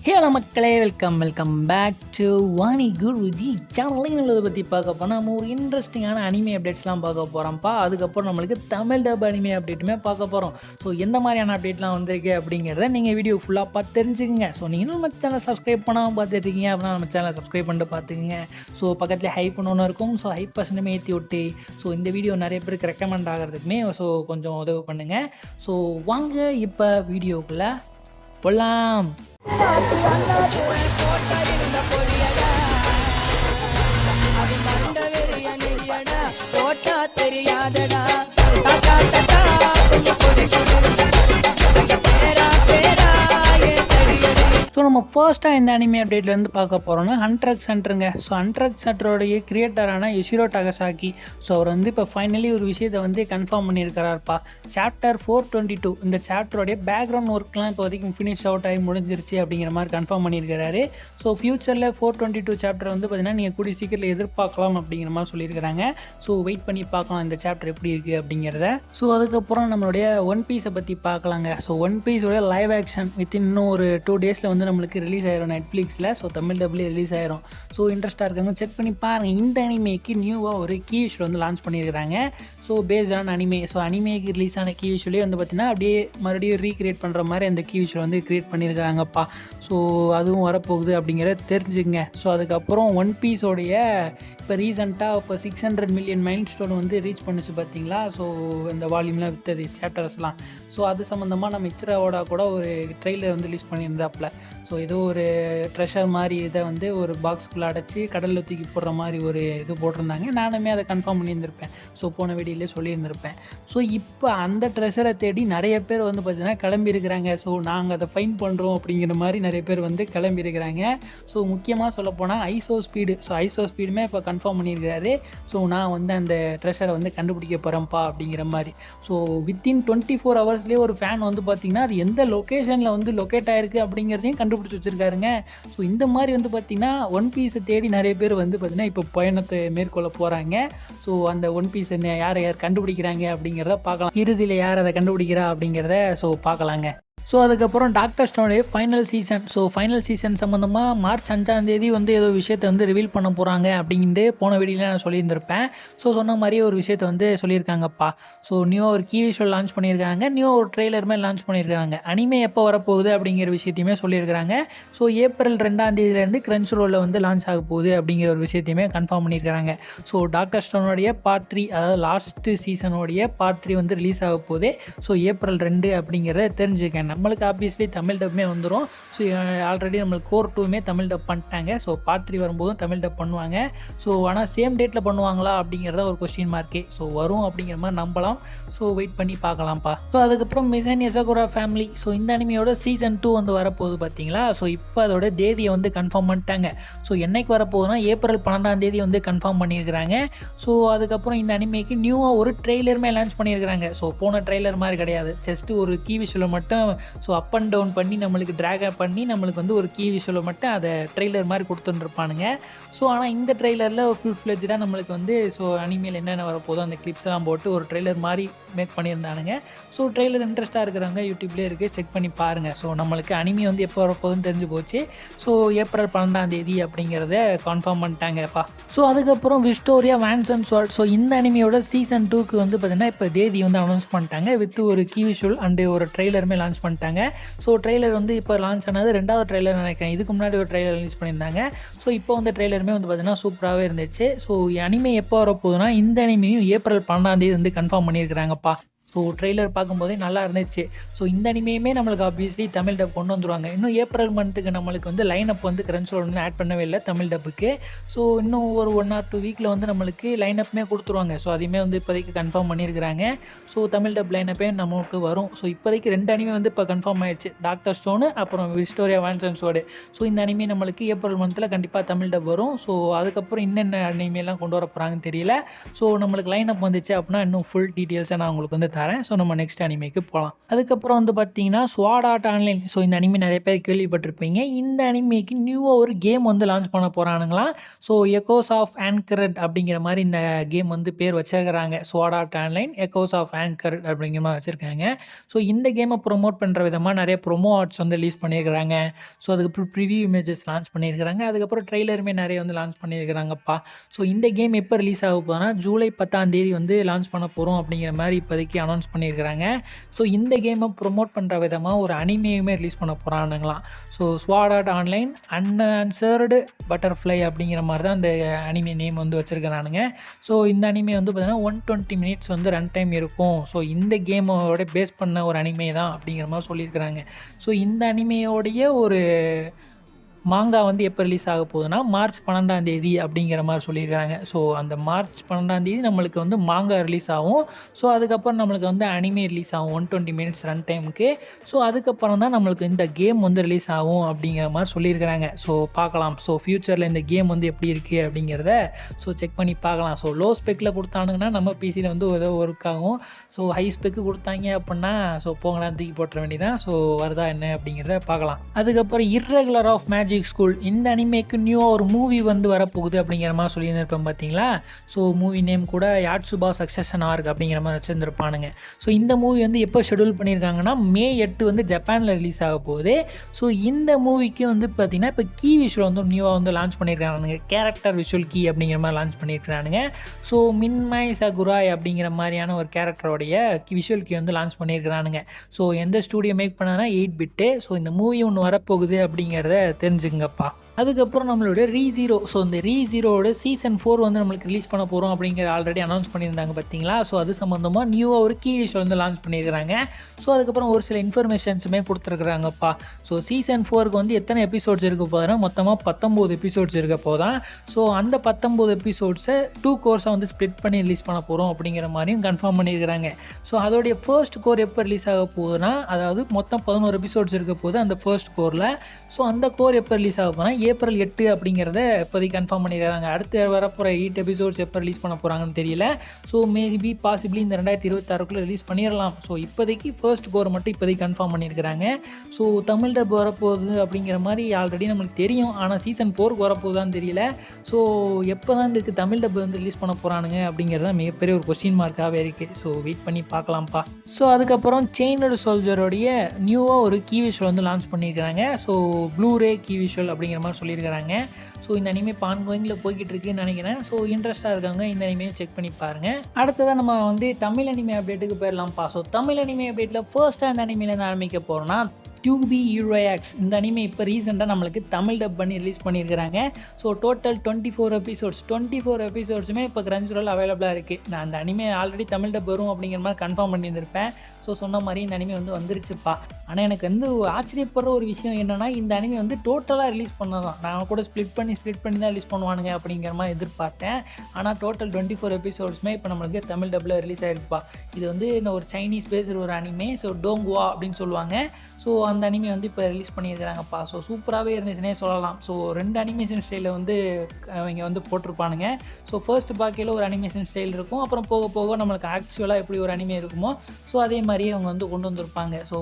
Hello மக்களே, welcome back to Vani Guruji சேனலில் பற்றி பார்க்க போனால் நம்ம ஒரு இன்ட்ரெஸ்டிங்கான அனிமே அப்டேட்ஸ்லாம் பார்க்க போகிறோம்ப்பா. அதுக்கப்புறம் நம்மளுக்கு தமிழ் டப் அனிமே அப்டேட்டுமே பார்க்க போகிறோம். ஸோ எந்த மாதிரியான அப்டேட்லாம் வந்திருக்கு அப்படிங்கிறத நீங்கள் வீடியோ ஃபுல்லாக பார்த்து தெரிஞ்சுக்கங்க. ஸோ நீங்கள் நம்ம சேனலை சப்ஸ்கிரைப் பண்ணாமல் பார்த்துருக்கீங்க அப்படின்னா நம்ம சேனலை சப்ஸ்கிரைப் பண்ணிட்டு பார்த்துக்குங்க. ஸோ பக்கத்தில் ஹைப் ஒன்று இருக்கும். ஸோ ஹைப் பர்சன்ட்டுமே ஏற்றி விட்டு ஸோ இந்த வீடியோ நிறைய பேருக்கு ரெக்கமெண்ட் ஆகிறதுக்குமே ஸோ கொஞ்சம் உதவி பண்ணுங்கள். ஸோ வாங்க இப்போ வீடியோக்குள்ளே போகலாம். தெரியாதடா ஸோ நம்ம ஃபர்ஸ்ட்டாக இந்த அனிமே அப்டேட்லேருந்து பார்க்க போகிறோன்னா ஹண்டர் எக்ஸ் ஹண்டருங்க. ஸோ ஹண்டர் எக்ஸ் ஹண்டரோடைய கிரியேட்டரான யுஷிரோ டகசாக்கி. ஸோ அவர் வந்து இப்போ ஃபைனலி ஒரு விஷயத்தை வந்து கன்ஃபார்ம் பண்ணியிருக்கிறாருப்பா. சாப்டர் 422 இந்த சாப்டரோடைய பேக்ரவுண்ட் ஒர்க்லாம் இப்போ வரைக்கும் ஃபினிஷ் அவுட் ஆகி முடிஞ்சிருச்சு அப்படிங்கிற மாதிரி கன்ஃபார்ம் பண்ணியிருக்கிறாரு. ஸோ ஃபியூச்சரில் 422 சாப்டர் வந்து பார்த்திங்கன்னா நீங்கள் கூடிய சீக்கிரத்தில் எதிர்பார்க்கலாம் அப்படிங்கிற மாதிரி சொல்லியிருக்கிறாங்க. ஸோ வெயிட் பண்ணி பார்க்கலாம் இந்த சாப்டர் எப்படி இருக்குது அப்படிங்கிறத. ஸோ அதுக்கப்புறம் நம்மளுடைய ஒன் பீஸை பற்றி பார்க்கலாங்க. ஸோ ஒன் பீஸோடைய லைவ் ஆக்ஷன் இன்னும் ஒரு 2 டேஸில் வந்து நம்மளுக்கு ரிலீஸ் ஆயிரும் நெட்ஃப்ளிக்ஸில். ஸோ தமிழ் டப்லேயே ரிலீஸ் ஆயிரும். ஸோ இன்ட்ரெஸ்ட்டாக இருக்காங்க செக் பண்ணி பாருங்கள். இந்த அனிமேக்கு நியூவாக ஒரு கீ விஷுவல் வந்து லான்ச் பண்ணியிருக்கிறாங்க. So based on anime. So அனிமேக்கு ரிலீஸ் ஆன கீ விஷுவலே வந்து பார்த்திங்கன்னா அப்படியே மறுபடியும் ரீக்ரியேட் பண்ணுற மாதிரி அந்த கீ விஷுவல் வந்து க்ரியேட் பண்ணியிருக்கிறாங்கப்பா. ஸோ அதுவும் வரப்போகுது அப்படிங்கிறத தெரிஞ்சுங்க. ஸோ அதுக்கப்புறம் ஒன் பீஸோடைய இப்போ ரீசெண்டாக இப்போ 600 மில்லியன் மைல் ஸ்டோன் வந்து ரீச் பண்ணிச்சு பார்த்தீங்களா. ஸோ இந்த வால்யூம்லாம் விற்றது சாப்டர்ஸ்லாம். ஸோ அது சம்மந்தமாக நம்ம இச்சிராவோட கூட ஒரு ட்ரெய்லர் வந்து ரிலீஸ் பண்ணியிருந்தாப்புல. ஸோ ஏதோ ஒரு ட்ரெஷர் மாதிரி இதை வந்து ஒரு பாக்ஸ்குள்ளே அடைச்சி கடலில் தூக்கி போடுற மாதிரி ஒரு இது போட்டிருந்தாங்க. நானுமே அதை கன்ஃபார்ம் பண்ணியிருந்திருப்பேன். ஸோ போன வீடியோலே சொல்லியிருந்திருப்பேன். ஸோ இப்போ அந்த ட்ரெஷரை தேடி நிறைய பேர் வந்து பார்த்திங்கன்னா கிளம்பியிருக்கிறாங்க. ஸோ நாங்கள் அதை ஃபைன் பண்ணுறோம் அப்படிங்கிற மாதிரி நிறைய பேர் வந்து கிளம்பியிருக்கிறாங்க. ஸோ முக்கியமாக சொல்லப்போனால் ஐசோ ஸ்பீடு. ஸோ ஐசோ ஸ்பீடுமே இப்போ கன்ஃபார்ம் பண்ணியிருக்கிறாரு. ஸோ நான் வந்து அந்த ட்ரெஷரை வந்து கண்டுபிடிக்க போகிறேன்ப்பா அப்படிங்கிற மாதிரி. ஸோ வித்தின் 24 ஹவர்ஸ்லேயே ஒரு ஃபேன் வந்து பார்த்திங்கன்னா அது எந்த லொக்கேஷனில் வந்து லொக்கேட் ஆகிருக்கு அப்படிங்கிறதையும் கண்டுபிடிச்சி வச்சுருக்காருங்க. ஸோ இந்த மாதிரி வந்து பார்த்திங்கன்னா ஒன் பீஸை தேடி நிறைய பேர் வந்து பார்த்திங்கன்னா இப்போ பயணத்தை மேற்கொள்ள போகிறாங்க. ஸோ அந்த ஒன் பீஸை யார் கண்டுபிடிக்கிறாங்க அப்படிங்கிறத பார்க்கலாம். இறுதியில் யார் அதை கண்டுபிடிக்கிறா அப்படிங்கிறத ஸோ பார்க்கலாங்க. ஸோ அதுக்கப்புறம் டாக்டர் ஸ்டோனுடைய final season. So final season சம்மந்தமாக மார்ச் 5 வந்து ஏதோ விஷயத்தை வந்து ரிவீல் பண்ண போகிறாங்க அப்படின்ட்டு போன வீடியோவில் நான் சொல்லியிருந்திருப்பேன். ஸோ சொன்ன மாதிரியே ஒரு விஷயத்தை வந்து சொல்லியிருக்காங்கப்பா. ஸோ நியூவாக ஒரு கீ விஷுவல் லான்ச் பண்ணியிருக்காங்க. நியூவாக ஒரு ட்ரெய்லருமே லான்ச் பண்ணியிருக்காங்க. அனிமே எப்போ வரப்போகுது அப்படிங்கிற விஷயத்தையுமே சொல்லியிருக்கிறாங்க. ஸோ ஏப்ரல் 2 கிரன்ச் ரோலில் வந்து லான்ச் ஆக போகுது அப்படிங்கிற ஒரு விஷயத்தையுமே கன்ஃபார்ம் பண்ணியிருக்காங்க. ஸோ டாக்டர் ஸ்டோனுடைய பார்ட் 3 அதாவது லாஸ்ட்டு சீசனுடைய பார்ட் 3 வந்து ரிலீஸ் ஆக போகுது. ஸோ ஏப்ரல் 2 அப்படிங்கிறத தெரிஞ்சுக்கேன். நம்மளுக்கு ஆப்வியஸ்லி தமிழ் டப்மே வந்துடும். ஸோ ஆல்ரெடி நம்மளுக்கு கோர் 2மே தமிழ் டப் பண்ணிட்டாங்க. ஸோ பார்ட் 3 வரும்போதும் தமிழ் டப் பண்ணுவாங்க. ஸோ ஆனால் சேம் டேட்டில் பண்ணுவாங்களா அப்படிங்கிறத ஒரு கொஸ்டின் மார்க்கே. ஸோ வரும் அப்படிங்கிற மாதிரி நம்பலாம். ஸோ வெயிட் பண்ணி பார்க்கலாம்ப்பா. ஸோ அதுக்கப்புறம் மிசன் எசகுரா ஃபேமிலி. ஸோ இந்த அனிமையோட சீசன் 2 வந்து வரப்போகுது பார்த்தீங்களா. ஸோ இப்போ அதோட தேதியை வந்து கன்ஃபார்ம் பண்ணிட்டாங்க. ஸோ என்னைக்கு வரப்போகுதுன்னா ஏப்ரல் 12 வந்து கன்ஃபார்ம் பண்ணியிருக்கிறாங்க. ஸோ அதுக்கப்புறம் இந்த அனிமைக்கு நியூவாக ஒரு ட்ரெய்லருமே லான்ச் பண்ணியிருக்கிறாங்க. ஸோ போன ட்ரெய்லர் மாதிரி கிடையாது. ஜஸ்ட் ஒரு கீ விஷுவலை மட்டும் ஸோ அப் அண்ட் டவுன் பண்ணி நம்மளுக்கு ட்ராக் பண்ணி நம்மளுக்கு வந்து ஒரு கீ விஷுவலை மட்டும் அதை ட்ரெய்லர் மாதிரி கொடுத்துருப்பானுங்க. ஸோ ஆனால் இந்த ட்ரெய்லரில் ஃபுல் ஃப்ளெஜ்டாக நம்மளுக்கு வந்து ஸோ அனிமேல் என்னென்ன வரப்போதோ அந்த கிளிப்ஸ் எல்லாம் போட்டு ஒரு ட்ரெய்லர் மாதிரி மேக் பண்ணியிருந்தானுங்க. ஸோ ட்ரெய்லர் இன்ட்ரெஸ்ட்டாக இருக்கிறவங்க யூடியூப்லேயே இருக்குது, செக் பண்ணி பாருங்கள். ஸோ நம்மளுக்கு அனிமே வந்து எப்போ வரப்போகுதுன்னு தெரிஞ்சு போச்சு. ஸோ ஏப்ரல் 12 அப்படிங்கிறத கன்ஃபார்ம் பண்ணிட்டாங்கப்பா. ஸோ அதுக்கப்புறம் விஸ்டோரியா வேன்சன் ஸ்வார்ட். ஸோ இந்த அனிமையோட சீசன் 2க்கு வந்து பார்த்திங்கன்னா இப்போ தேதி வந்து அனௌன்ஸ் பண்ணிட்டாங்க வித் ஒரு கீ விஷுவல் அண்டு ஒரு ட்ரெய்லருமே லான்ச் பண்ணிட்டாங்க. ஸோ ட்ரெய்லர் வந்து இப்போ லான்ச் ஆனது 2வது ட்ரெய்லர் நினைக்கிறேன். இதுக்கு முன்னாடி ஒரு ட்ரெய்லர் ரிலீஸ் பண்ணியிருந்தாங்க. ஸோ இப்போ வந்து ட்ரெய்லருமே வந்து பார்த்திங்கன்னா சூப்பராகவே இருந்துச்சு. ஸோ அனிமே எப்போ வரப்போகுதுன்னா இந்த அனிமையும் ஏப்ரல் 12 வந்து கன்ஃபார்ம் பண்ணியிருக்கிறாங்கப்பா. ஸோ ட்ரெய்லர் பார்க்கும்போதே நல்லா இருந்துச்சு. ஸோ இந்த அனிமையுமே நம்மளுக்கு ஆப்வியஸ்லி தமிழ் டப் கொண்டு வந்துடுவாங்க. இன்னும் ஏப்ரல் மந்த்துக்கு நம்மளுக்கு வந்து லைன் அப் வந்து கிரன்ச் ரோல் வந்து ஆட் பண்ணவே இல்லை தமிழ் டப்புக்கு. ஸோ இன்னும் ஒரு 1 or 2 வீக்கில் வந்து நம்மளுக்கு லைன் அப்புமே கொடுத்துருவாங்க. ஸோ அதையுமே வந்து இப்போதைக்கு கன்ஃபார்ம் பண்ணியிருக்கிறாங்க. ஸோ தமிழ் டப் லைன் அப்பே நமக்கு வரும். ஸோ இப்போதைக்கு 2 அனிமே வந்து இப்போ கன்ஃபார்ம் ஆயிடுச்சு. டாக்டர் ஸ்டோனு அப்புறம் விஸ்டோரியா வேன்சன் ஸ்வார்ட். ஸோ இந்த அனிமே நம்மளுக்கு ஏப்ரல் மந்தில் கண்டிப்பாக தமிழ் டப் வரும். ஸோ அதுக்கப்புறம் என்னென்ன அனிமேலாம் கொண்டு வர போகிறாங்கன்னு தெரியல. ஸோ நம்மளுக்கு லைன் அப் வந்துச்சு அப்படின்னா இன்னும் ஃபுல் டீட்டெயில்ஸாக நான் உங்களுக்கு வந்து தரேன். ஸோ நம்ம நெக்ஸ்ட் அனிமேக்கு போகலாம். அதுக்கப்புறம் வந்து பார்த்தீங்கன்னா ஸ்வாட் ஆர்ட் ஆன்லைன். ஸோ இந்த அனிமே நிறைய பேர் கேள்விப்பட்டிருப்பீங்க. இந்த அனிமேக்கு நியூவாக ஒரு கேம் வந்து லான்ச் பண்ண போகிறானுங்களாம். ஸோ எக்கோஸ் ஆஃப் ஆன்கரட் அப்படிங்கிற மாதிரி இந்த கேம் வந்து பேர் வச்சிருக்கிறாங்க. ஸ்வாட் ஆர்ட் ஆன்லைன் எக்கோஸ் ஆஃப் ஆன்கரட் அப்படிங்கிற மாதிரி வச்சுருக்காங்க. ஸோ இந்த கேமை ப்ரொமோட் பண்ணுற விதமாக நிறைய ப்ரொமோ ஆர்ட்ஸ் வந்து ரிலீஸ் பண்ணியிருக்கிறாங்க. ஸோ அதுக்கப்புறம் ப்ரிவியூ இமேஜஸ் லான்ச் பண்ணியிருக்கிறாங்க. அதுக்கப்புறம் ட்ரெய்லருமே நிறைய வந்து லான்ச் பண்ணியிருக்கிறாங்கப்பா. ஸோ இந்த கேம் எப்போ ரிலீஸ் ஆக போகுதுன்னா ஜூலை 10ஆம் தேதி வந்து லான்ச் பண்ண போகிறோம் அப்படிங்கிற மாதிரி இப்போதைக்கு அனௌன்ஸ் பண்ணியிருக்கிறாங்க. ஸோ இந்த கேமை ப்ரொமோட் பண்ணுற விதமாக ஒரு அனிமேயுமே ரிலீஸ் பண்ண போகிறானுங்களாம். ஸோ ஸ்வாட் ஆர்ட் ஆன்லைன் அன்ஆன்சர்டு பட்டர்ஃப்ளை அப்படிங்கிற மாதிரி தான் அந்த அனிமே நேம் வந்து வச்சுருக்கிறானுங்க. ஸோ இந்த அனிமே வந்து பார்த்தீங்கன்னா 120 மினிட்ஸ் வந்து ரன் டைம் இருக்கும். ஸோ இந்த கேமோட பேஸ் பண்ண ஒரு அனிமே தான் அப்படிங்கிற மாதிரி சொல்லியிருக்கிறாங்க. ஸோ இந்த அனிமையோடைய ஒரு மாங்கா வந்து எப்போ ரிலீஸ் ஆக போகுதுன்னா மார்ச் 12ஆம் தேதி அப்படிங்கிற மாதிரி சொல்லியிருக்காங்க. ஸோ அந்த மார்ச் 12ஆம் தேதி நம்மளுக்கு வந்து மாங்கா ரிலீஸ் ஆகும். ஸோ அதுக்கப்புறம் நம்மளுக்கு வந்து அனிமே ரிலீஸ் ஆகும் 120 மினிட்ஸ் ரன் டைமுக்கு. ஸோ அதுக்கப்புறம் தான் நம்மளுக்கு இந்த கேம் வந்து ரிலீஸ் ஆகும் அப்படிங்கிற மாதிரி சொல்லியிருக்கிறாங்க. ஸோ பார்க்கலாம். ஸோ ஃப்யூச்சரில் இந்த கேம் வந்து எப்படி இருக்குது அப்படிங்கிறத ஸோ செக் பண்ணி பார்க்கலாம். ஸோ லோ ஸ்பெக்கில் கொடுத்தானுங்கன்னா நம்ம பிசியில் வந்து ஏதோ ஒர்க் ஆகும். ஸோ ஹை ஸ்பெக்கு கொடுத்தாங்க அப்படின்னா ஸோ போங்கலாம் தூக்கி போட்டுற வேண்டியதான். ஸோ வருதா என்ன அப்படிங்கிறத பார்க்கலாம். அதுக்கப்புறம் இர்ரெகுலர் ஆஃப் மேஜிக் ஸ்கூல் இந்த அனிமேக்கு நியூவாக ஒரு மூவி வந்து வரப்போகுது அப்படிங்கிற மாதிரி சொல்லியிருந்திருப்பேன் பார்த்தீங்களா. ஸோ மூவி நேம் கூட யாட்சுபா சக்சஷன் ஆர்க் அப்படிங்கிற மாதிரி வச்சுருந்துருப்பானுங்க. ஸோ இந்த மூவி வந்து எப்போ ஷெடியூல் பண்ணியிருக்காங்கன்னா மே 8 வந்து ஜப்பானில் ரிலீஸ் ஆக போகுது. ஸோ இந்த மூவிக்கு வந்து பார்த்திங்கன்னா இப்போ கீ விஷுவல் வந்து நியூவாக வந்து லான்ச் பண்ணியிருக்கானுங்க. கேரக்டர் விஷுவல் கீ அப்படிங்கிற மாதிரி லான்ச் பண்ணியிருக்கிறானுங்க. ஸோ மின்மை சகுராய் அப்படிங்கிற மாதிரியான ஒரு கேரக்டரோடைய விஷுவல் கீ வந்து லான்ச் பண்ணியிருக்கிறானுங்க. ஸோ எந்த ஸ்டூடியோ மேக் பண்ணனா 8 பிட்டு. ஸோ இந்த மூவி ஒன்று வரப்போகுது அப்படிங்கிறத தெரிஞ்சுங்கப்பா. அதுக்கப்புறம் நம்மளுடைய ரீ0. ஸோ இந்த ரீ0வோட சீசன் 4 வந்து நம்மளுக்கு ரிலீஸ் பண்ண போகிறோம் அப்படிங்கிற ஆல்ரெடி அனௌன்ஸ் பண்ணியிருந்தாங்க பார்த்தீங்களா. ஸோ அது சம்மந்தமாக நியூவாக ஒரு கீ விஷுவல் வந்து லான்ச் பண்ணியிருக்கிறாங்க. ஸோ அதுக்கப்புறம் ஒரு சில இன்ஃபர்மேஷன்ஸுமே கொடுத்துருக்குறாங்கப்பா. ஸோ சீசன் 4க்கு வந்து எத்தனை எபிசோட்ஸ் இருக்க போதுன்னா மொத்தமாக 19 எபிசோட்ஸ் இருக்க போதான். ஸோ அந்த 19 எபிசோட்ஸை 2 கோர்ஸாக வந்து ஸ்ப்ளிட் பண்ணி ரிலீஸ் பண்ண போகிறோம் அப்படிங்கிற மாதிரியும் கன்ஃபார்ம் பண்ணியிருக்கிறாங்க. ஸோ அதோடைய ஃபர்ஸ்ட் கோர் எப்போ ரிலீஸ் ஆக போகுதுன்னா அதாவது மொத்தம் 11 எபிசோட்ஸ் இருக்க போது அந்த ஃபர்ஸ்ட் கோரில். ஸோ அந்த கோர் எப்போ ரிலீஸ் ஆக போனால் ஏப்ரல் 8 அப்படிங்கிறத இப்போதைக்கு கன்ஃபார்ம் பண்ணிடுறாங்க. அடுத்து வரப்போகிற 8 எபிசோட்ஸ் எப்போ ரிலீஸ் பண்ண போகிறாங்கன்னு தெரியல. ஸோ மேபி பாசிபிளி இந்த 2026க்குள்ளே ரிலீஸ் பண்ணிடலாம். ஸோ இப்போதைக்கு ஃபர்ஸ்ட் கோர் மட்டும் இப்போதைக்கு கன்ஃபார்ம் பண்ணியிருக்கிறாங்க. ஸோ தமிழ் டப் வரப்போகுது அப்படிங்கிற மாதிரி ஆல்ரெடி நம்மளுக்கு தெரியும். ஆனால் சீசன் 4க்கு வரப்போகுதான்னு தெரியல. ஸோ எப்போ தான் இதுக்கு தமிழ் டப் வந்து ரிலீஸ் பண்ண போகிறானுங்க அப்படிங்கிறத மிகப்பெரிய ஒரு கொஸ்டின் மார்க்காகவே இருக்குது. ஸோ வெயிட் பண்ணி பார்க்கலாம்ப்பா. ஸோ அதுக்கப்புறம் செயினடு சோல்ஜரோடைய நியூவாக ஒரு கீ விஷுவல் வந்து லான்ச் பண்ணியிருக்கிறாங்க. ஸோ ப்ளூரே கீ விஷுவல் அப்படிங்கிற மாதிரி சொல்லியிருக்கிறாங்க. ஸோ இந்த அனிமே ஆன்கோயிங்கில் போய்கிட்டு இருக்குன்னு நினைக்கிறேன். ஸோ இன்ட்ரெஸ்ட்டாக இருக்காங்க இந்த அனிமையை செக் பண்ணி பாருங்கள். அடுத்ததான் நம்ம வந்து தமிழ் அனிமே அப்டேட்டுக்கு போயிடலாம்ப்பா. ஸோ தமிழ் அனிமே அப்டேட்டில் ஃபர்ஸ்ட் அந்த அனிமேலேருந்து ஆரம்பிக்க போகிறோன்னா டியூபி யூரோயாக்ஸ் இந்த அனிமே இப்போ ரீசெண்டாக நம்மளுக்கு தமிழ் டப் பண்ணி ரிலீஸ் பண்ணியிருக்கிறாங்க. ஸோ டோட்டல் 24 எபிசோட்ஸுமே இப்போ கிரன்ச்ரோல் அவைலபிளாக இருக்குது. நான் அந்த அனிமே ஆல்ரெடி தமிழ் டப் வரும் அப்படிங்கிற மாதிரி கன்ஃபார்ம் பண்ணியிருந்திருப்பேன். ஸோ சொன்ன மாதிரி இந்த அனிமே வந்து வந்துருச்சுப்பா. ஆனால் எனக்கு வந்து ஆச்சரியப்படுற ஒரு விஷயம் என்னென்னா இந்த அனிமே வந்து டோட்டலாக ரிலீஸ் பண்ணதான். நான் கூட ஸ்ப்ளிட் பண்ணி தான் ரிலீஸ் பண்ணுவானுங்க அப்படிங்கிற மாதிரி எதிர்பார்த்தேன். ஆனால் டோட்டல் 24 எபிசோட்ஸுமே இப்போ நம்மளுக்கு தமிழ் டப்பில் ரிலீஸ் ஆகிருப்பா. இது வந்து இந்த ஒரு சைனீஸ் பேசுகிற ஒரு அனிமே. ஸோ டோங்குவா அப்படின்னு சொல்லுவாங்க. ஸோ அந்த அனிமே வந்து இப்போ ரிலீஸ் பண்ணியிருக்கிறாங்கப்பா. ஸோ சூப்பராகவே இருந்துச்சுன்னே சொல்லலாம். ஸோ 2 அனிமேஷன் ஸ்டைலில் வந்து அவங்க வந்து போட்டிருப்பானுங்க. ஸோ ஃபர்ஸ்ட் பார்க்கையில் ஒரு அனிமேஷன் ஸ்டைல் இருக்கும். அப்புறம் போக போக நம்மளுக்கு ஆக்சுவலாக எப்படி ஒரு அனிமே இருக்குமோ ஸோ அதே மாதிரியே அவங்க வந்து கொண்டு வந்திருப்பாங்க. ஸோ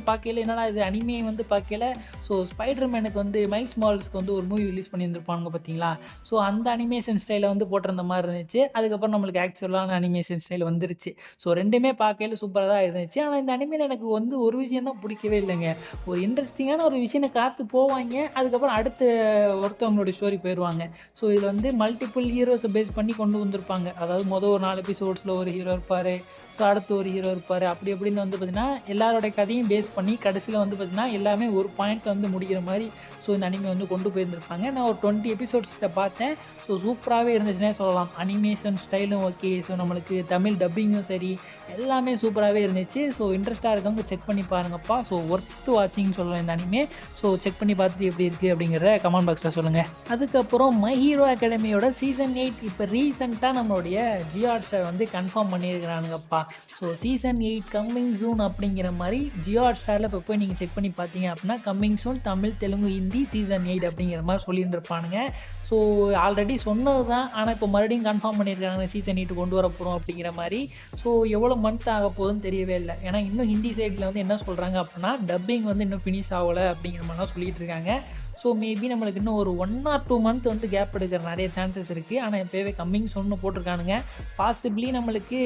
பார்க்கையில் என்னன்னா இது அனிமே வந்து பார்க்கையில் ஸோ ஸ்பைடர்மேனுக்கு வந்து மைல்ஸ் மாரல்ஸ்க்கு வந்து ஒரு மூவி ரிலீஸ் பண்ணியிருந்திருப்பாங்க பார்த்தீங்களா. ஸோ அந்த அனிமேஷன் ஸ்டைலை வந்து போட்டிருந்த மாதிரி இருந்துச்சு. அதுக்கப்புறம் நம்மளுக்கு ஆக்சுவலான அனிமேஷன் ஸ்டைல் வந்துருச்சு. ஸோ ரெண்டுமே பார்க்கையில் சூப்பராக தான் இருந்துச்சு. ஆனால் இந்த அனிமேல எனக்கு வந்து ஒரு விஷயம் தான் பிடிக்கவே இல்லைங்க. ஒரு இன்ட்ரெஸ்டிங்கான ஒரு விஷயம் காத்து போவாங்க. அதுக்கப்புறம் அடுத்த ஒருத்தவங்களோட ஸ்டோரி போயிடுவாங்க. ஸோ இதில் வந்து மல்டிபிள் ஹீரோஸை பேஸ் பண்ணி கொண்டு வந்திருப்பாங்க. அதாவது ஒரு 4 எபிசோட்ஸில் ஒரு ஹீரோ இருப்பார். ஸோ அடுத்து ஒரு ஹீரோ இருப்பார். அப்படி அப்படின்னு வந்து பார்த்திங்கன்னா எல்லாரோட கதையும் பேஸ் பண்ணி கடைசியில் வந்து பார்த்திங்கன்னா எல்லாமே ஒரு பாயிண்ட்டில் வந்து முடிகிற மாதிரி ஸோ இந்த அனிமே வந்து கொண்டு போயிருந்திருப்பாங்க. நான் ஒரு 20 எபிசோட்ஸ்கிட்ட பார்த்தேன். ஸோ சூப்பராகவே இருந்துச்சுன்னே சொல்லலாம். Animation ஸ்டைலும் okay. ஸோ நம்மளுக்கு தமிழ் டப்பிங்கும் சரி எல்லாமே சூப்பராகவே இருந்துச்சு. ஸோ இன்ட்ரெஸ்ட்டாக இருக்கவங்க செக் பண்ணி பாருங்கப்பா. ஸோ ஒர்த்து வாட்சிங்னு சொல்லுவேன் இந்த அனிமே. ஸோ செக் பண்ணி பார்த்துட்டு எப்படி இருக்குது அப்படிங்கிறத கமெண்ட் பாக்ஸில் சொல்லுங்கள். அதுக்கப்புறம் மை ஹீரோ அகாடமியோட சீசன் 8 இப்போ ரீசெண்டாக நம்மளுடைய ஜிஆர் சார் வந்து கன்ஃபார்ம் பண்ணியிருக்கிறானுங்கப்பா. ஸோ சீசன் 8 கம்மிங் சூன் அப்படிங்கிற மாதிரி ஜியோ ஹாட்ஸ்டாரில் இப்போ போய் நீங்கள் செக் பண்ணி பார்த்தீங்க அப்படின்னா coming soon Tamil Telugu Hindi season 8 அப்படிங்கிற மாதிரி சொல்லியிருந்திருப்பானுங்க. ஸோ ஆல்ரெடி சொன்னது தான், ஆனால் இப்போ மறுபடியும் கன்ஃபார்ம் பண்ணியிருக்காங்க சீசன் 8 கொண்டு வர போகிறோம் அப்படிங்கிற மாதிரி. ஸோ எவ்வளோ மந்த் ஆக போகுதுன்னு தெரியவே இல்லை. ஏன்னா இன்னும் ஹிந்தி சைடில் வந்து என்ன சொல்கிறாங்க அப்படின்னா டப்பிங் வந்து இன்னும் ஃபினிஷ் ஆகலை அப்படிங்கிற மாதிரிலாம் சொல்லிகிட்டு இருக்காங்க. ஸோ மேபி நம்மளுக்கு இன்னும் ஒரு 1 or 2 மந்த் வந்து கேப் எடுக்கிற நிறைய சான்சஸ் இருக்குது. ஆனால் இப்போவே கம்மிங் சொன்னு போட்டிருக்கானுங்க. பாசிபிளி நம்மளுக்கு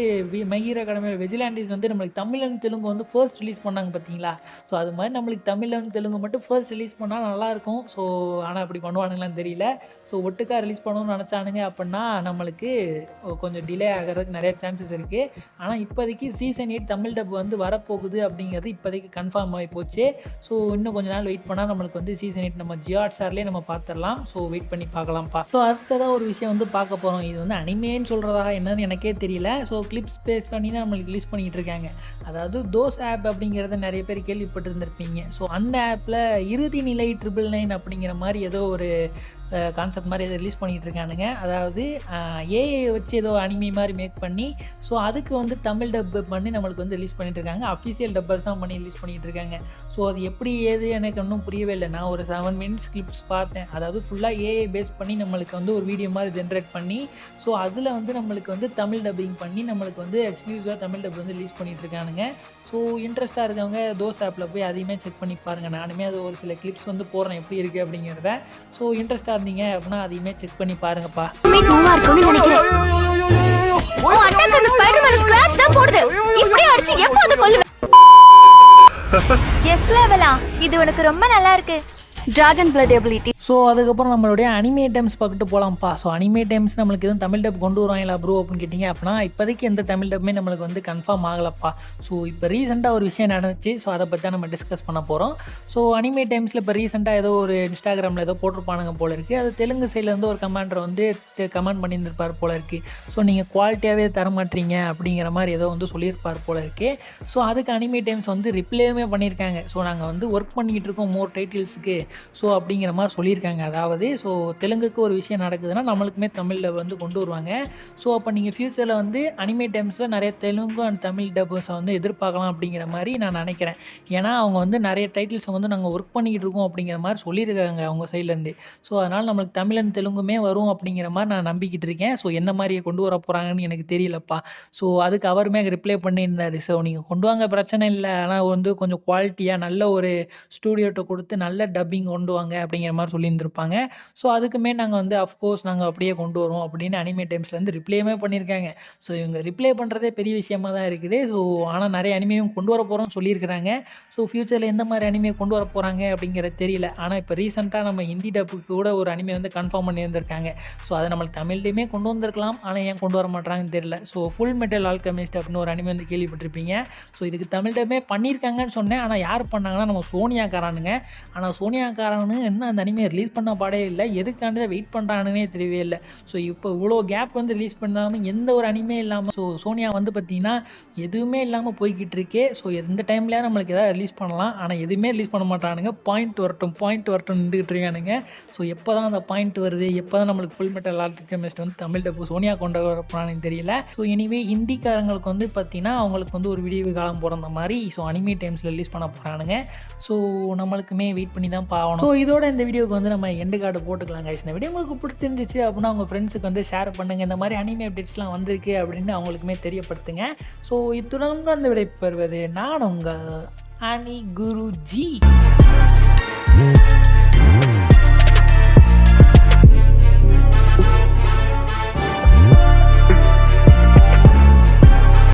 மை ஹீரோ அகாடமியில் விஜிலாண்டிஸ் வந்து நம்மளுக்கு தமிழ் அண்ட் தெலுங்கு வந்து ஃபர்ஸ்ட் ரிலீஸ் பண்ணாங்க பார்த்தீங்களா? ஸோ அது மாதிரி நம்மளுக்கு தமிழ் அண்ட் தெலுங்கு மட்டும் ஃபர்ஸ்ட் ரிலீஸ் பண்ணால் நல்லாயிருக்கும். ஸோ ஆனால் அப்படி பண்ணுவானுங்களான்னு தெரியல. ஸோ ஒட்டுக்கா ரிலீஸ் பண்ணணும்னு நினச்சானுங்க அப்படின்னா நம்மளுக்கு கொஞ்சம் டிலே ஆகிறதுக்கு நிறைய சான்சஸ் இருக்குது. ஆனால் இப்போதைக்கு சீசன் 8 தமிழ் டப் வந்து வரப்போகுது அப்படிங்கிறது இப்போதைக்கு கன்ஃபார்ம் ஆகி போச்சு. ஸோ இன்னும் கொஞ்சம் நாள் வெயிட் பண்ணால் நம்மளுக்கு வந்து சீசன் 8 நம்ம ஜியோ ஹாட்ஸ்டார்லேயே நம்ம பார்த்துடலாம். ஸோ வெயிட் பண்ணி பார்க்கலாம்ப்பா. ஸோ அடுத்ததாக ஒரு விஷயம் வந்து பார்க்க போகிறோம். இது வந்து அனிமேன்னு சொல்கிறதா என்னன்னு எனக்கே தெரியல. ஸோ கிளிப்ஸ் பேஸ் பண்ணி தான் நம்மளுக்கு ரிலீஸ் பண்ணிகிட்டு இருக்காங்க. அதாவது தோஸ் ஆப் அப்படிங்கிறத நிறைய பேர் கேள்விப்பட்டிருந்திருப்பீங்க. ஸோ அந்த ஆப்பில் இறுதி நிலை 999 அப்படிங்கிற மாதிரி ஏதோ ஒரு கான்செப்ட் மாதிரி எதை ரிலீஸ் பண்ணிகிட்டு இருக்கானுங்க. அதாவது ஏஐ வச்சு ஏதோ அனிமி மாதிரி மேக் பண்ணி ஸோ அதுக்கு வந்து தமிழ் டப் பண்ணி நம்மளுக்கு வந்து ரிலீஸ் பண்ணிட்டு இருக்காங்க. அஃபிஷியல் டப்பர்ஸ் தான் பண்ணி ரிலீஸ் பண்ணிகிட்டு இருக்காங்க. ஸோ அது எப்படி ஏது எனக்கு இன்னும் புரியவே இல்லை. நான் ஒரு 7 minutes கிளிப்ஸ் பார்த்தேன். அதாவது ஃபுல்லாக ஏஐ பேஸ் பண்ணி நம்மளுக்கு வந்து ஒரு வீடியோ மாதிரி ஜென்ரேட் பண்ணி ஸோ அதில் வந்து நம்மளுக்கு வந்து தமிழ் டப்பிங் பண்ணி நம்மளுக்கு வந்து எக்ஸ்க்ளூசிவாக தமிழ் டப் வந்து ரிலீஸ் பண்ணிகிட்டு இருக்கானுங்க. ஸோ இன்ட்ரெஸ்ட்டாக இருக்கவங்க தோஸ் ஆப்பில் போய் அதையுமே செக் பண்ணி பாருங்கள். நானுமே அது ஒரு சில கிளிப்ஸ் வந்து போடுறேன் எப்படி இருக்குது அப்படிங்கிறத. ஸோ இன்ட்ரெஸ்ட்டாக இருந்தீங்க அப்படின்னா அதையுமே செக் பண்ணி பாருங்கப்பா. இது உனக்கு ரொம்ப நல்லா இருக்கு. Dragon blood ability. ஸோ அதுக்கப்புறம் நம்மளுடைய அனிமே டைம்ஸ் பார்த்துட்டு போகலாம்ப்பா. ஸோ அனிமே டைம்ஸ் நம்மளுக்கு எதுவும் தமிழ் டப் கொண்டு வருவாங்களா ப்ரோ அப்படின்னு கேட்டிங்க அப்படின்னா இப்போதைக்கு எந்த தமிழ் டப்புமே நம்மளுக்கு வந்து கன்ஃபார்ம் ஆகலப்பா. ஸோ இப்போ ரீசெண்டாக ஒரு விஷயம் நடந்துச்சு. ஸோ அதை பற்றி தான் நம்ம டிஸ்கஸ் பண்ண போகிறோம். ஸோ அனிமே டைம்ஸில் இப்போ ரீசெண்டாக ஏதோ ஒரு இன்ஸ்டாகிராமில் ஏதோ போட்டிருப்பானுங்க போல இருக்குது. அது தெலுங்கு சைட்லேருந்து ஒரு கமெண்டர் வந்து கமெண்ட் பண்ணியிருந்திருப்பார் போல இருக்குது. ஸோ நீங்கள் குவாலிட்டியாகவே தரமாட்டீங்க அப்படிங்கிற மாதிரி ஏதோ வந்து சொல்லியிருப்பார் போல இருக்குது. ஸோ அதுக்கு அனிமே டைம்ஸ் வந்து ரிப்ளேயுமே பண்ணியிருக்காங்க. ஸோ நாங்கள் வந்து ஒர்க் பண்ணிக்கிட்டு இருக்கோம் மோர் டைட்டில்ஸுக்கு ஸோ அப்படிங்கிற மாதிரி சொல்லியிருக்காங்க. அதாவது ஸோ தெலுங்குக்கு ஒரு விஷயம் நடக்குதுன்னா நம்மளுக்குமே தமிழில் வந்து கொண்டு வருவாங்க. ஸோ அப்போ நீங்கள் ஃப்யூச்சரில் வந்து அனிமே டைம்ஸில் நிறைய தெலுங்கு அண்ட் தமிழ் டப்பர்ஸை வந்து எதிர்பார்க்கலாம் அப்படிங்கிற மாதிரி நான் நினைக்கிறேன். ஏன்னா அவங்க வந்து நிறைய டைட்டில்ஸை வந்து நாங்கள் ஒர்க் பண்ணிக்கிட்டு இருக்கோம் அப்படிங்கிற மாதிரி சொல்லியிருக்காங்க அவங்க சைட்லேருந்து. ஸோ அதனால் நம்மளுக்கு தமிழ் அண்ட் தெலுங்குமே வரும் அப்படிங்கிற மாதிரி நான் நம்பிக்கிட்டு இருக்கேன். ஸோ என்ன மாதிரியே கொண்டு வர போகிறாங்கன்னு எனக்கு தெரியலப்பா. ஸோ அதுக்கு அவருமே ரிப்ளை பண்ணியிருந்தார். ஸோ நீங்கள் கொண்டு வாங்க பிரச்சனை இல்லை, ஆனால் வந்து கொஞ்சம் குவாலிட்டியாக நல்ல ஒரு ஸ்டூடியோட்ட கொடுத்து நல்ல டப்பிங் கொண்டு வாங்க அப்படிங்கிற மாதிரி சொல்லியிருந்திருப்பாங்க. ஸோ அதுக்குமே நாங்கள் வந்து அஃப்கோர்ஸ் நாங்கள் அப்படியே கொண்டு வரோம் அப்படின்னு அனிமே டைம்ஸ்லேருந்து ரிப்ளையுமே பண்ணியிருக்காங்க. ஸோ இவங்க ரிப்ளை பண்ணுறதே பெரிய விஷயமாக தான் இருக்குது. ஸோ ஆனால் நிறைய அனிமையும் கொண்டு வர போகிறோம்னு சொல்லியிருக்கிறாங்க. ஸோ ஃப்யூச்சரில் எந்த மாதிரி அனிமே கொண்டு வர போகிறாங்க அப்படிங்கிறது தெரியல. ஆனால் இப்போ ரீசெண்டாக நம்ம ஹிந்தி டப்புக்கு கூட ஒரு அனிமே வந்து கன்ஃபார்ம் பண்ணியிருந்திருக்காங்க. ஸோ அதை நம்மளுக்கு தமிழ்லையுமே கொண்டு வந்திருக்கலாம், ஆனால் ஏன் கொண்டு வர மாட்டாங்கன்னு தெரியல. ஸோ ஃபுல் மெட்டல் ஆல்கெமிஸ்ட் அப்படின்னு ஒரு அனிமே வந்து கேள்விப்பட்டிருப்பீங்க. ஸோ இதுக்கு தமிழ் டப்பே பண்ணியிருக்காங்கன்னு சொன்னேன். ஆனால் யார் பண்ணாங்கன்னா நம்ம சோனியாக்காரனுங்க. ஆனால் சோனியாக்காரனு என்ன அந்த அனிமே ரிலீஸ் பண்ண பாடே இல்லை. எதுக்காண்டி தான் வெயிட் பண்ணுறானுன்னே தெரியவே இல்லை. ஸோ இப்போ இவ்வளோ கேப் வந்து ரிலீஸ் பண்ணாமல் எந்த ஒரு அனிமே இல்லாமல் ஸோ சோனியா வந்து பார்த்திங்கன்னா எதுவுமே இல்லாமல் போய்கிட்டு இருக்கே. ஸோ எந்த டைம்லேயே நம்மளுக்கு எதாவது ரிலீஸ் பண்ணலாம், ஆனால் எதுவுமே ரிலீஸ் பண்ண மாட்டானுங்க. பாயிண்ட் வரட்டும் நின்றுக்கிட்டு இருக்கானுங்க. ஸோ எப்போ தான் அந்த பாயிண்ட் வருது, எப்போ தான் நம்மளுக்கு ஃபுல் மெட்டல் ஆல்கெமிஸ்ட் வந்து தமிழ் டப்பு சோனியா கொண்டு வர போகிறான்னு தெரியல. ஸோ எனிவே ஹிந்திக்காரங்களுக்கு வந்து பார்த்திங்கன்னா அவங்களுக்கு வந்து ஒரு விடிவு காலம் பிறந்த மாதிரி ஸோ அனிமே டைம்ஸில் ரிலீஸ் பண்ண போகிறானுங்க. ஸோ நம்மளுக்குமே வெயிட் பண்ணி தான் பார்க்கணும். ஸோ இதோட இந்த வீடியோக்கு வந்து நம்ம எண்டு கார்டு போட்டுக்கலாம் கைஸ். இந்த வீடியோ உங்களுக்கு பிடிச்சிருந்துச்சு அப்படின்னா உங்கள் ஃப்ரெண்ட்ஸுக்கு வந்து ஷேர் பண்ணுங்கள். இந்த மாதிரி அனிமே அப்டேட்ஸ்லாம் வந்திருக்கு அப்படின்னு அவங்களுக்குமே தெரியப்படுத்துங்க. ஸோ இத்துடன் அந்த விடை பெறுவது நான் உங்கள் அனி குருஜி.